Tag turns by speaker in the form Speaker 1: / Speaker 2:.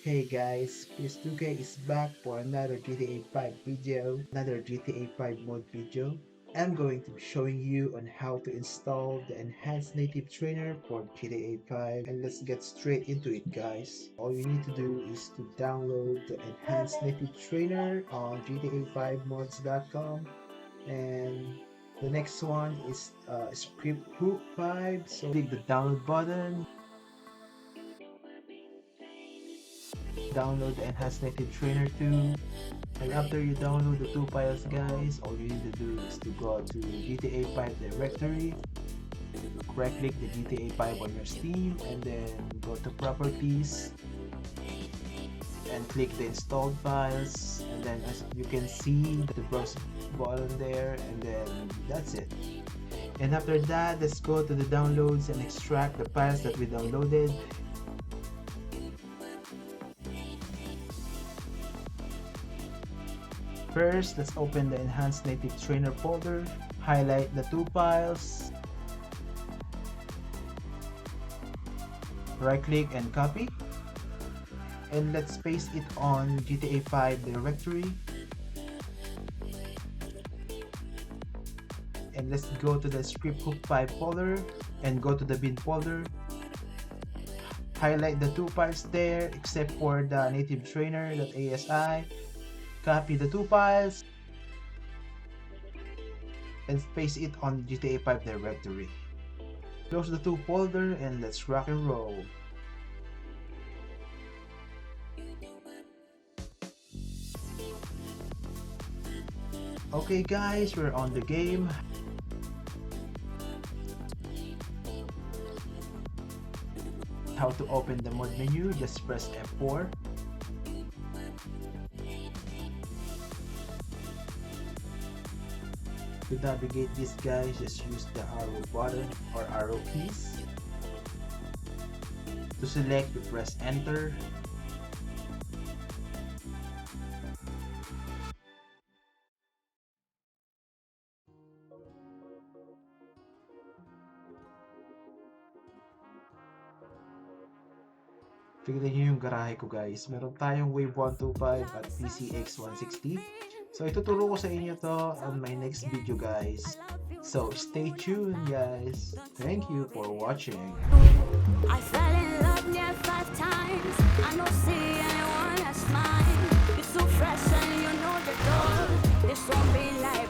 Speaker 1: Hey guys, PS2K is back for another GTA 5 video, another GTA 5 mod video. I'm going to be showing you on how to install the enhanced native trainer for GTA 5, and let's get straight into it guys. All you need to do is to download the enhanced native trainer on GTA5mods.com, and the next one is script hook 5, so click the download button. Download the enhanced native trainer 2, and after you download the two files guys, all you need to do is to go to GTA 5 directory, right click the GTA 5 on your Steam, and then go to properties and click the installed files, and then as you can see the browse button there, and then that's it. And after that, let's go to the downloads and extract the files that we downloaded. First, let's open the enhanced native trainer folder, highlight the two files, right click and copy, and let's paste it on GTA 5 directory. And let's go to the script hook 5 folder and go to the bin folder, highlight the two files there except for the native trainer.asi, copy the two files and paste it on GTA 5 directory. Close the two folder and let's rock and roll. Okay guys, we're on the game. How to open the mod menu, just press F4. To navigate this guys, just use the arrow button or arrow keys. To select, you press enter. Tignan nyo yung garahe ko guys. Meron tayong Wave 125 at PCX 160. So ituturo ko sa inyo to on my next video guys. So stay tuned guys. Thank you for watching.
Speaker 2: I fell in love near 5 times. I don't see anyone as mine. You're so fresh and you know the door. This won't be like